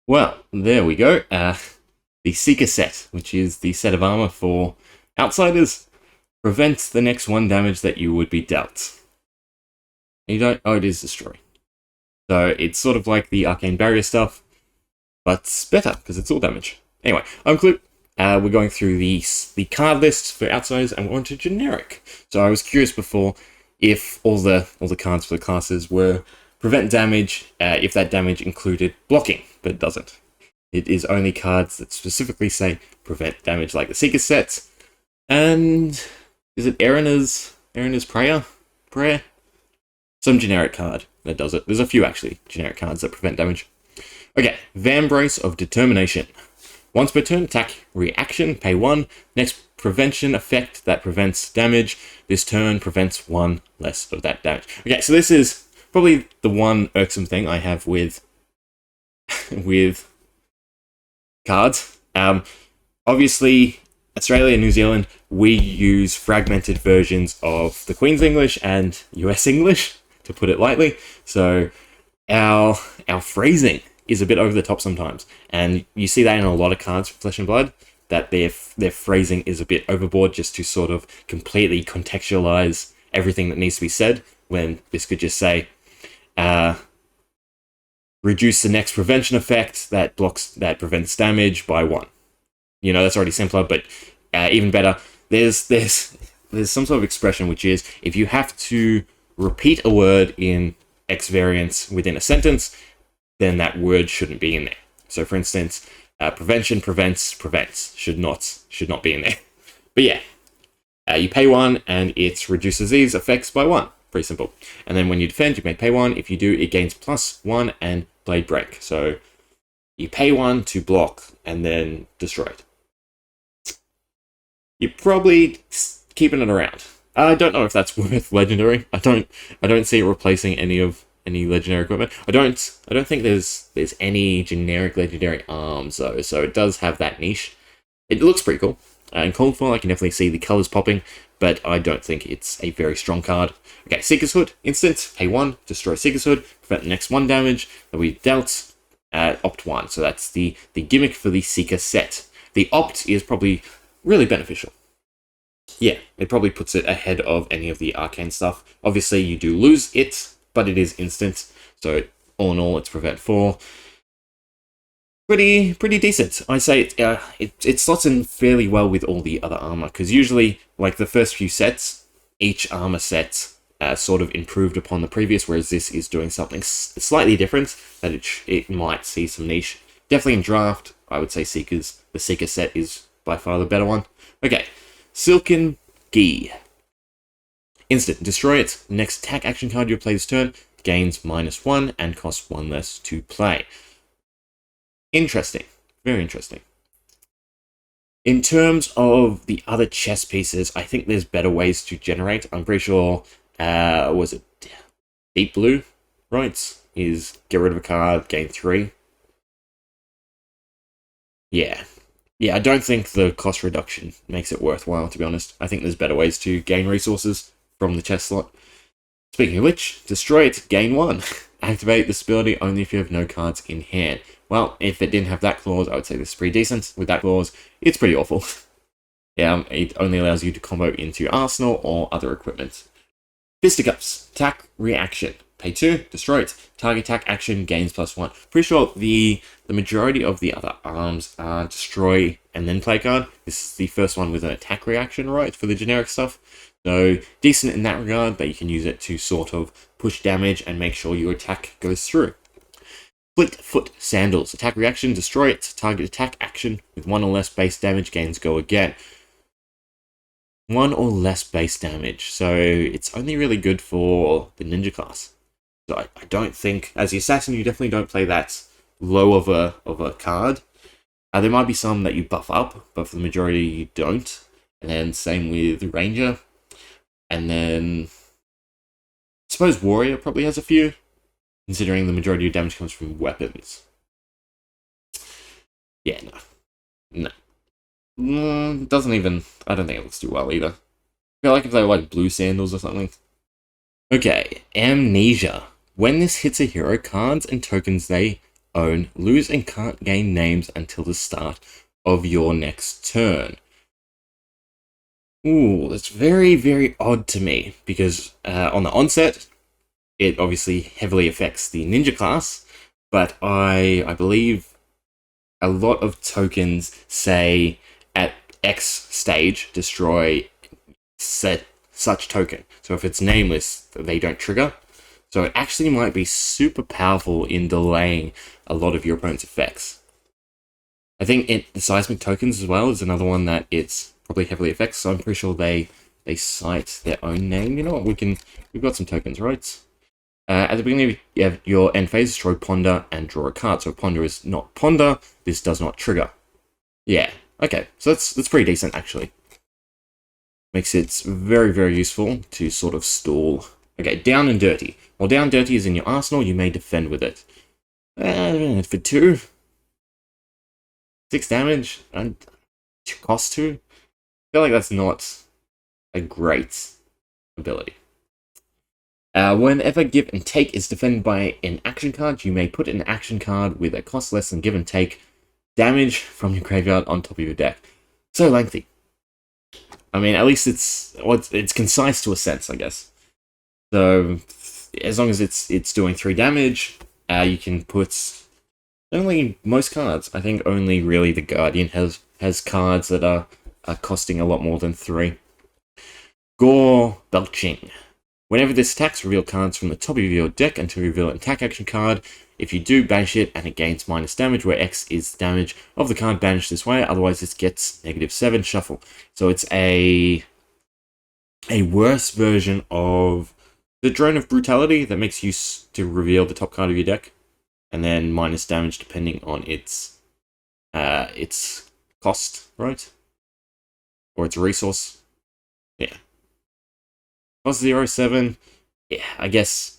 Well, there we go. The Seeker set, which is the set of armor for outsiders, prevents the next one damage that you would be dealt. You don't. Oh, it is destroy. So it's sort of like the arcane barrier stuff, but it's better because it's all damage. Anyway, I'm Clue. We're going through the card lists for outsiders and we're on to generic. So I was curious before if all the cards for the classes were prevent damage, if that damage included blocking, but it doesn't. It is only cards that specifically say prevent damage, like the Seeker sets. And is it Erina's Prayer? Some generic card that does it. There's a few actually generic cards that prevent damage. Okay, Vambrace of Determination. Once per turn, attack reaction, pay 1. Next prevention effect that prevents damage. This turn prevents 1 less of that damage. Okay, so this is probably the one irksome thing I have with cards. Obviously, Australia and New Zealand, we use fragmented versions of the Queen's English and US English, to put it lightly. So our phrasing is a bit over the top sometimes, and you see that in a lot of cards for Flesh and Blood, that their phrasing is a bit overboard just to sort of completely contextualize everything that needs to be said, when this could just say, reduce the next prevention effect that prevents damage by 1. You know, that's already simpler, but even better, there's some sort of expression which is, if you have to repeat a word in X variants within a sentence, then that word shouldn't be in there. So, for instance, prevention, prevents, should not be in there. But yeah, you pay 1 and it reduces these effects by 1. Pretty simple. And then when you defend, you may pay 1. If you do, it gains +1 and Blade Break. So you pay 1 to block and then destroy it. You're probably keeping it around. I don't know if that's worth legendary. I don't see it replacing any legendary equipment. I don't think there's any generic legendary arms though, so it does have that niche. It looks pretty cool. In Coldfall, I can definitely see the colors popping, but I don't think it's a very strong card. Okay, Seeker's Hood, instant, pay 1, destroy Seeker's Hood, prevent the next 1 damage that we dealt, opt 1. So that's the gimmick for the Seeker set. The opt is probably really beneficial. Yeah, it probably puts it ahead of any of the arcane stuff. Obviously, you do lose it, but it is instant, so all in all, it's prevent 4. Pretty decent. I say it slots in fairly well with all the other armor, because usually, like the first few sets, each armor set sort of improved upon the previous, whereas this is doing something slightly different, that it might see some niche. Definitely in draft, I would say the Seeker set is by far the better one. Okay, Silken Gi. Instant, destroy it. Next attack action card you play this turn gains -1 and costs 1 less to play. Interesting. Very interesting. In terms of the other chess pieces, I think there's better ways to generate. I'm pretty sure, was it Deep Blue, right? Is get rid of a card, gain 3. Yeah. Yeah, I don't think the cost reduction makes it worthwhile, to be honest. I think there's better ways to gain resources from the chess slot. Speaking of which, destroy it, gain 1. Activate this ability only if you have no cards in hand. Well, if it didn't have that clause, I would say this is pretty decent. With that clause, it's pretty awful. Yeah, it only allows you to combo into arsenal or other equipment. Fisticuffs, attack reaction. Pay 2, destroy it. Target attack action gains +1. Pretty sure the majority of the other arms are destroy and then play card. This is the first one with an attack reaction, right, for the generic stuff. So decent in that regard, but you can use it to sort of push damage and make sure your attack goes through. Fleetfoot Sandals. Attack reaction, destroy it. Target attack action with 1 or less base damage gains go again. 1 or less base damage. So it's only really good for the ninja class. So I don't think, as the assassin, you definitely don't play that low of a card. There might be some that you buff up, but for the majority you don't. And then same with Ranger. And then I suppose Warrior probably has a few, considering the majority of damage comes from weapons. Yeah, no. Doesn't even, I don't think it looks too well either. I feel like if they were like blue sandals or something. Okay, Amnesia. When this hits a hero, cards and tokens they own lose and can't gain names until the start of your next turn. Ooh, that's very, very odd to me, because on the onset, it obviously heavily affects the ninja class, but I believe a lot of tokens say at X stage destroy such token. So if it's nameless, they don't trigger. So it actually might be super powerful in delaying a lot of your opponent's effects. I think the seismic tokens as well is another one that it's probably heavily affects. So I'm pretty sure they cite their own name. You know what? We've got some tokens, right? At the beginning of your end phase, destroy Ponder and draw a card. So if Ponder is not Ponder, this does not trigger. Yeah, okay. So that's pretty decent, actually. Makes it very, very useful to sort of stall. Okay, Down and Dirty. While Down Dirty is in your arsenal, you may defend with it. For 2. 6 damage, and cost 2. I feel like that's not a great ability. Whenever Give and Take is defended by an action card, you may put an action card with a cost less than Give and Take damage from your graveyard on top of your deck. So lengthy. I mean, at least it's concise to a sense, I guess. So as long as it's doing 3 damage, you can put only most cards. I think only really the Guardian has cards that are costing a lot more than 3. Gore Belching. Whenever this attacks, reveal cards from the top of your deck until you reveal an attack action card. If you do, banish it, and it gains minus damage, where X is the damage of the card banished this way. Otherwise, it gets -7 shuffle. So it's a worse version of the Drone of Brutality that makes use to reveal the top card of your deck, and then minus damage depending on its cost, right? Or its resource. Yeah. Cost 0.7. Yeah, I guess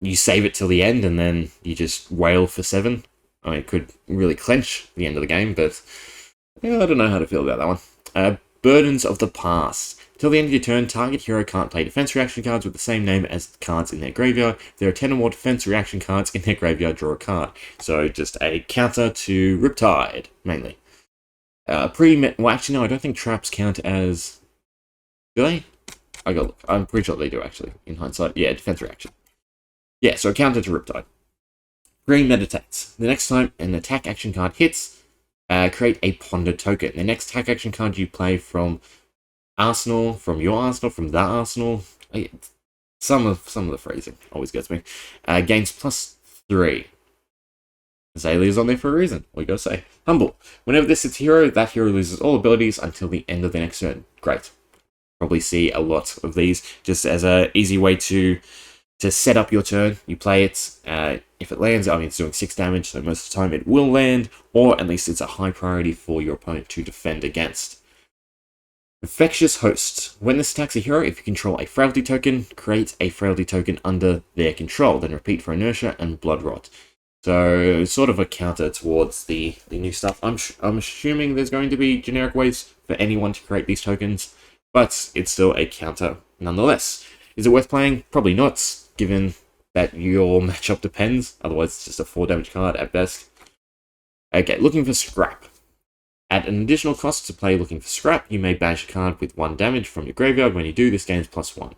you save it till the end and then you just wail for 7. I mean, it could really clench the end of the game, but yeah, I don't know how to feel about that one. Burdens of the Past. Till the end of your turn, target hero can't play defense reaction cards with the same name as cards in their graveyard. If there are 10 or more defense reaction cards in their graveyard, draw a card. So just a counter to Riptide, mainly. Well, actually, no, I don't think traps count as... Do they? I got look. I'm pretty sure they do, actually, in hindsight. Yeah, defense reaction. Yeah, so a counter to Riptide. Premeditates. The next time an attack action card hits, create a Ponder token. The next attack action card you play from Arsenal, from your Arsenal, from that Arsenal. Some of the phrasing always gets me. Gains +3. Azalea's on there for a reason. What you gotta say? Humble. Whenever this hits a hero, that hero loses all abilities until the end of the next turn. Great. Probably see a lot of these just as an easy way to set up your turn. You play it. If it lands, I mean, it's doing 6 damage, so most of the time it will land, or at least it's a high priority for your opponent to defend against. Infectious Host. When this attacks a hero, if you control a Frailty token, create a Frailty token under their control, then repeat for Inertia and Blood Rot. So, sort of a counter towards the new stuff. I'm assuming there's going to be generic ways for anyone to create these tokens, but it's still a counter nonetheless. Is it worth playing? Probably not, given that your matchup depends. Otherwise, it's just a 4 damage card at best. Okay, looking for Scrap. At an additional cost to play Looking for Scrap, you may banish a card with 1 damage from your graveyard. When you do, this gains +1.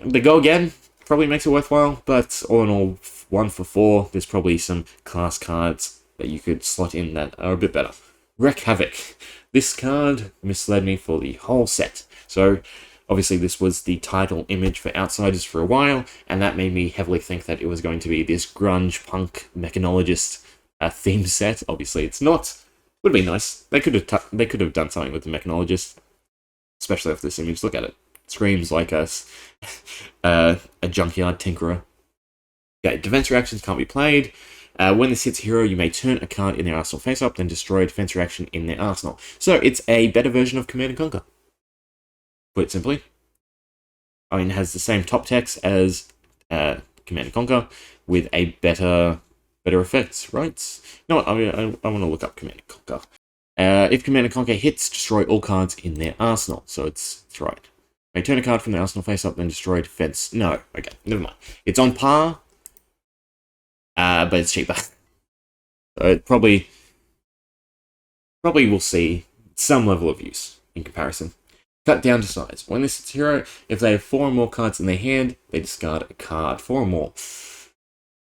The Go Again probably makes it worthwhile, but all in all, 1 for 4, there's probably some class cards that you could slot in that are a bit better. Wreak Havoc. This card misled me for the whole set. So, obviously this was the title image for Outsiders for a while, and that made me heavily think that it was going to be this grunge punk mechanologist theme set. Obviously it's not. Would be nice. They could have done something with the mechanologist, especially off this image. Look at it. Screams like a junkyard tinkerer. Okay, defense reactions can't be played. When this hits a hero, you may turn a card in their arsenal face up, then destroy a defense reaction in their arsenal. So it's a better version of Command & Conquer. Put it simply. I mean, it has the same top text as Command & Conquer, with a better effects, right? You know what, I want to look up Command & Conquer. If Command & Conquer hits, destroy all cards in their arsenal. So it's right. Okay, turn a card from the arsenal face up, then destroy defense. No, okay, never mind. It's on par but it's cheaper. So it probably will see some level of use in comparison. Cut down to size. When this is hero, if they have 4 or more cards in their hand, they discard a card. 4 or more.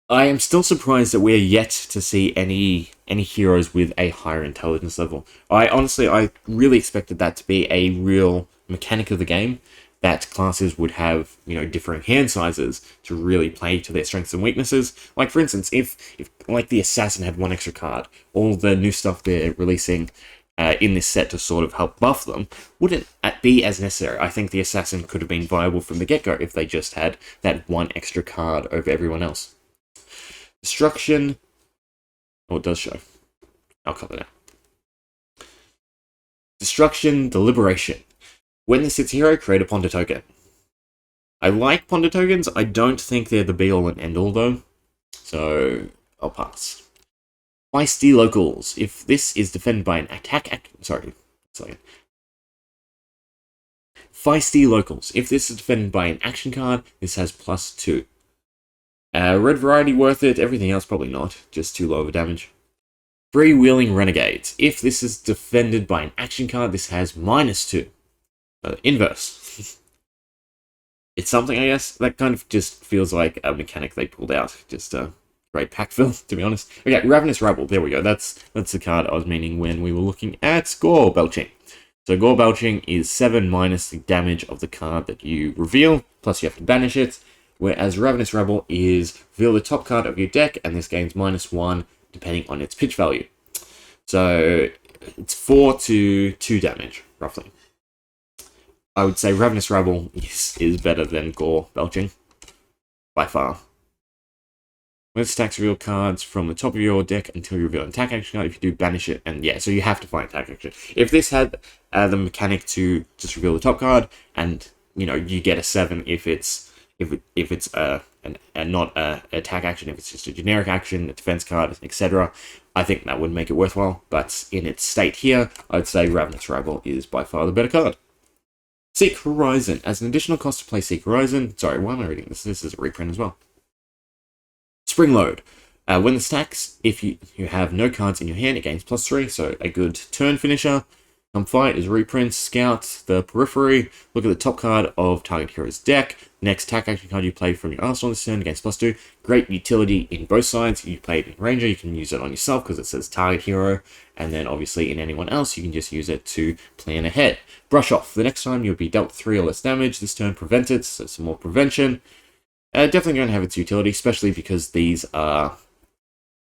I am still surprised that we're yet to see any heroes with a higher intelligence level. I really expected that to be a real mechanic of the game, that classes would have, differing hand sizes to really play to their strengths and weaknesses. Like, for instance, if like the assassin had 1 extra card, all the new stuff they're releasing in this set to sort of help buff them wouldn't be as necessary. I think the assassin could have been viable from the get-go if they just had that 1 extra card over everyone else. Destruction. Oh, it does show. I'll cover that. Destruction, Deliberation. When this hits hero, create a Ponder token. I like Ponder tokens. I don't think they're the be-all and end-all, though. So, I'll pass. Feisty Locals. If this is defended by an Feisty Locals. If this is defended by an action card, this has +2. Red variety worth it, everything else probably not, just too low of a damage. Freewheeling Renegades. If this is defended by an action card, this has -2. Inverse. It's something, I guess. That kind of just feels like a mechanic they pulled out. Just a great pack fill, to be honest. Okay, Ravenous Rebel, there we go. That's the card I was meaning when we were looking at Gore Belching. So Gore Belching is 7 minus the damage of the card that you reveal, plus you have to banish it. Whereas Ravenous Rebel is reveal the top card of your deck, and this gains -1 depending on its pitch value. So it's 4 to 2 damage, roughly. I would say Ravenous Rebel is better than Gore Belching, by far. When it stacks reveal cards from the top of your deck until you reveal an attack action card, if you do banish it, and yeah, so you have to find attack action. If this had the mechanic to just reveal the top card, and you get a 7 if it's not an attack action, if it's just a generic action, a defense card, etc., I think that would make it worthwhile. But in its state here, I'd say Ravenous Rebel is by far the better card. Seek Horizon. As an additional cost to play Seek Horizon... Sorry, why am I reading this? This is a reprint as well. Spring Load. When the stacks, if you have no cards in your hand, it gains +3, so a good turn finisher. Come Fight is reprint. Scout the Periphery. Look at the top card of target hero's deck. Next attack action card you play from your arsenal this turn gains +2. Great utility in both sides. You play it in Ranger, you can use it on yourself because it says target hero. And then obviously in anyone else, you can just use it to plan ahead. Brush Off. The next time you'll be dealt 3 or less damage. This turn prevent it, so some more prevention. Definitely going to have its utility, especially because these are...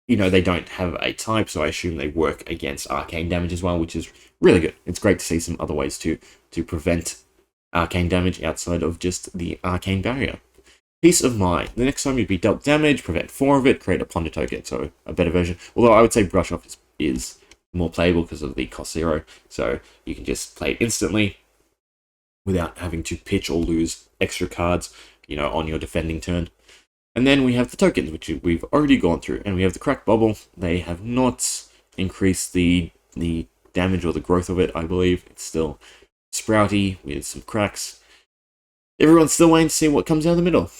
they don't have a type, so I assume they work against arcane damage as well, which is really good. It's great to see some other ways to prevent arcane damage outside of just the arcane barrier. Peace of Mind. The next time you'd be dealt damage, prevent 4 of it, create a Ponder token, so a better version. Although I would say Brush Off is more playable because of the cost 0, so you can just play it instantly without having to pitch or lose extra cards, on your defending turn. And then we have the tokens, which we've already gone through, and we have the Cracked Bubble. They have not increased the damage or the growth of it, I believe. It's still sprouty with some cracks. Everyone's still waiting to see what comes out of the middle.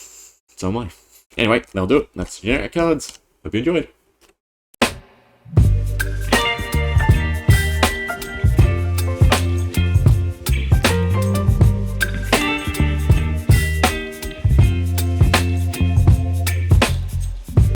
So am I. Anyway, that'll do it. That's generic cards. Hope you enjoyed.